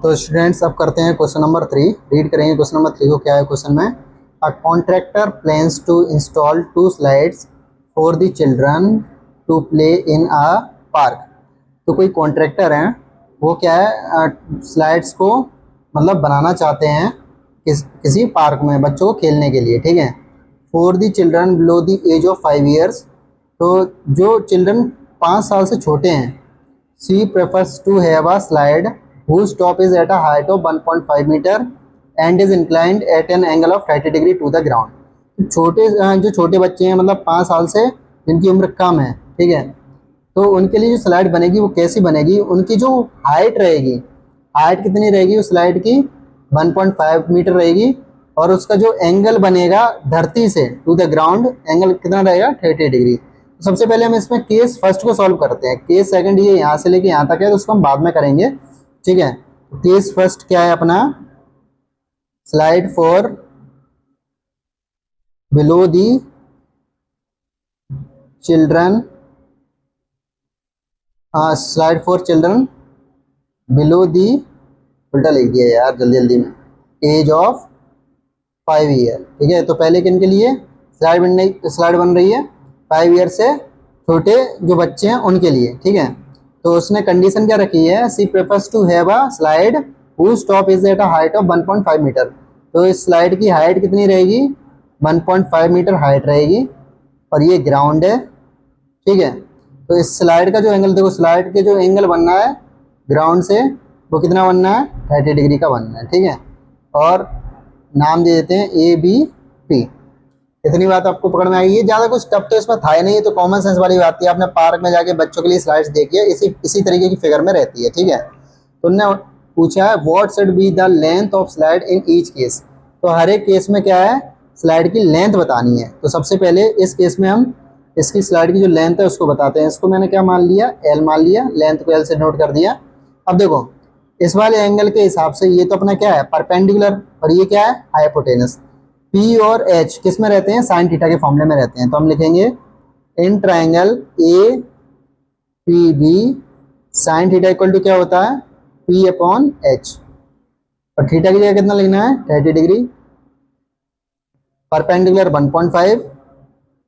तो स्टूडेंट्स अब करते हैं क्वेश्चन नंबर 3। रीड करेंगे क्वेश्चन नंबर 3 को। क्या है क्वेश्चन में? A contractor plans to install 2 slides for the children to play in a park. तो कोई कॉन्ट्रैक्टर है, वो क्या है, स्लाइड्स को मतलब बनाना चाहते हैं किसी पार्क में बच्चों को खेलने के लिए, ठीक है। For the children below the age of 5 years. तो जो चिल्ड्रन 5 साल से छोटे हैं, she prefers to have a slide whose top is at a height of 1.5 meter and is inclined at an angle of 30 degree to the ground। जो छोटे बच्चे हैं, मतलब 5 साल से जिनकी उम्र कम है, ठीक है, तो उनके लिए जो स्लाइड बनेगी वो कैसी बनेगी? उनकी जो हाइट रहेगी, हाइट कितनी रहेगी उस स्लाइड की? 1.5 मीटर रहेगी। और उसका जो एंगल बनेगा धरती से टू द ग्राउंड, एंगल कितना रहेगा? 30 डिग्री। सबसे पहले हम इसमें केस फर्स्ट को सॉल्व करते हैं। केस सेकंड ये यहाँ से लेके यहाँ तक है, तो उसको हम बाद में करेंगे, ठीक है। केस फर्स्ट क्या है अपना? Slide for below the children, slide for children below the, उल्टा लिख दिया यार जल्दी जल्दी में, एज ऑफ 5 ईयर, ठीक है। तो पहले किन के लिए स्लाइड बन रही है? 5 ईयर से छोटे जो बच्चे हैं उनके लिए, ठीक है। तो उसने कंडीशन क्या रखी है? She prefers to have a slide whose top is at a height of 1.5 metre. तो इस स्लाइड की हाइट कितनी रहेगी? 1.5 मीटर हाइट रहेगी, और ये ग्राउंड है, ठीक है। तो इस स्लाइड का जो एंगल देखो, स्लाइड के जो एंगल बनना है ग्राउंड से वो कितना बनना है? 30 डिग्री का बनना है, ठीक है। और नाम दे देते हैं ABP। इतनी बात आपको पकड़ में आएगी। ये ज़्यादा कुछ टफ तो इसमें था ही नहीं, तो कॉमन सेंस वाली बात थी। आपने पार्क में जाके बच्चों के लिए स्लाइड्स देखी है, इसी तरीके की फिगर में रहती है, ठीक है। तो उन्होंने पूछा है what should be the length of slide in each case. तो हर एक केस में क्या है? स्लाइड की लेंथ बतानी है। तो सबसे पहले इस केस में हम इसकी स्लाइड की जो लेंथ है उसको बताते हैं। इसको मैंने क्या मान लिया? L मान लिया, लेंथ को L से नोट कर दिया। अब देखो इस वाले एंगल के हिसाब से ये तो अपना क्या है? परपेंडिकुलर, और ये क्या है? हाइपोटेनस। P और H किस में रहते हैं? साइन थीटा के फॉर्मूले में रहते हैं। तो हम लिखेंगे in triangle APB sine theta equal to क्या होता है? P upon H। और थीटा की जगह कितना लिखना है? 30 डिग्री। परपेंडिकुलर 1.5,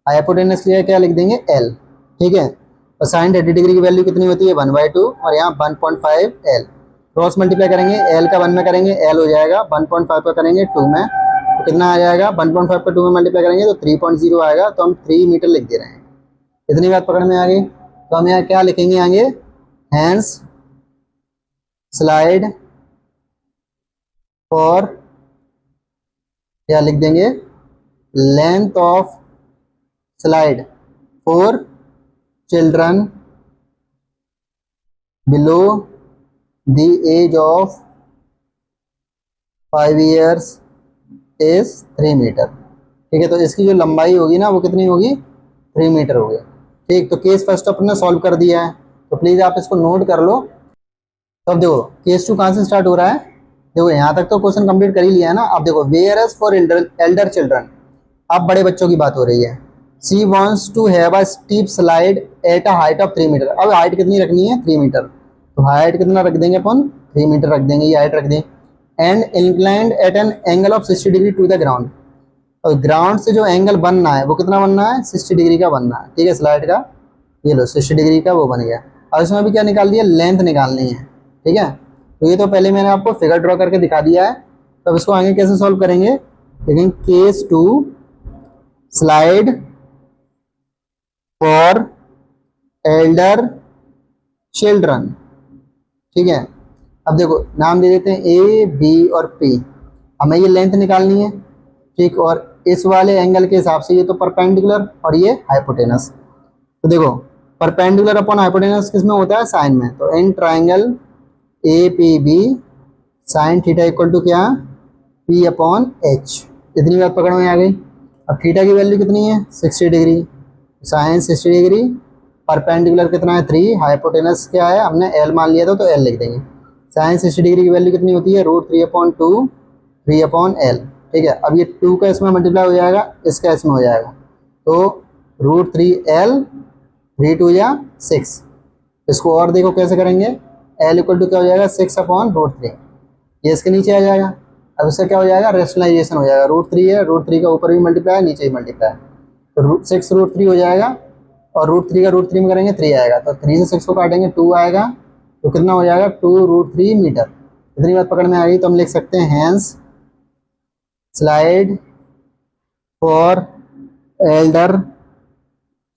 हाइपोटेनस की जगह क्या लिख देंगे? L, ठीक है। और साइन 30 डिग्री की वैल्यू कितनी होती है? 1/2, और यहाँ 1.5 L। क्रॉस मल्टीप्लाई करेंगे, L का 1 में करेंगे L हो जाएगा, 1.5 का करेंगे 2 में, तो कितना आ जाएगा? 1.5 को 2 में मल्टीप्लाई करेंगे तो 3.0 आएगा। तो हम 3 मीटर लिख दे रहे हैं। इतनी बात पकड़ में आ गई। तो हम यहाँ क्या लिखेंगे आगे? हैंस स्लाइड फॉर, क्या लिख देंगे? Length of slide for children below the age of 5 years is 3 meter, ठीक है। तो इसकी जो लंबाई होगी ना वो कितनी होगी? 3 मीटर होगी, ठीक। तो केस फर्स्ट अपने सॉल्व कर दिया है, तो प्लीज़ आप इसको नोट कर लो। तो अब देखो केस 2 कहाँ से स्टार्ट हो रहा है? देखो यहाँ तक तो क्वेश्चन कंप्लीट कर ही लिया है ना। अब देखो where as for elder children, अब बड़े बच्चों की बात हो रही है। She wants to have a steep slide at a height of 3 metre. अब हाइट कितनी रखनी है? 3 मीटर। तो हाइट कितना रख देंगे अपन? 3 मीटर रख देंगे, ये हाइट रख दें। And inclined at an angle of 60 degree to the ground. और ग्राउंड से जो एंगल बनना है वो कितना बनना है? 60 डिग्री का बनना है, ठीक है। स्लाइड का ये लो 60 डिग्री का वो बन गया। और इसमें भी क्या निकाल दिया? लेंथ निकालनी है, ठीक है। तो ये तो पहले मैंने आपको फिगर ड्रॉ करके दिखा दिया है। तो अब इसको आगे कैसे सॉल्व करेंगे? लेकिन case 2 slide for elder children, ठीक है। अब देखो नाम दे देते हैं A, B और P। हमें ये लेंथ निकालनी है, ठीक। और इस वाले एंगल के हिसाब से ये तो परपेंडिकुलर और ये हाइपोटेनस। तो देखो परपेंडिकुलर अपॉन हाइपोटेनस किस में होता है? साइन में। तो in triangle APB sine theta equal to क्या? P upon H। इतनी बात पकड़ में आ गई। अब थीटा की वैल्यू कितनी है? 60 डिग्री। साइन 60 डिग्री, परपेंडिकुलर कितना है? 3, हाइपोटेनस क्या है? हमने L मान लिया था तो L लिख देंगे। साइन 60 डिग्री की वैल्यू कितनी होती है? √3/2, 3/L, ठीक है। अब ये 2 का इसमें मल्टीप्लाई हो जाएगा, इसका इसमें हो जाएगा, तो √3L, 3 2 या 6। इसको और देखो कैसे करेंगे? L इक्वल टू क्या हो जाएगा? 6/√3। ये इसके नीचे आ जाएगा। अब इससे क्या हो जाएगा, रेशनलाइजेशन हो जाएगा। √3 है, √3 का ऊपर भी मल्टीप्लाई है, नीचे भी मल्टीप्लाई है, तो 6√3 हो जाएगा। और √3 का √3 में करेंगे 3 आएगा, तो 3 से 6 को काटेंगे 2 आएगा, तो कितना हो जाएगा 2√3 मीटर। इतनी बात पकड़ में आ गई तो हम लिख सकते हैं hence slide for elder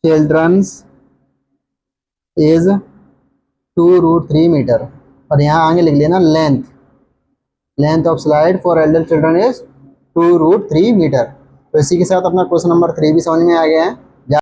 childrens is 2√3 meter. और यहाँ आगे लिख लेना length of slide for elder children is 2√3 meter. तो इसी के साथ अपना क्वेश्चन नंबर 3 भी समझ में आ गया है।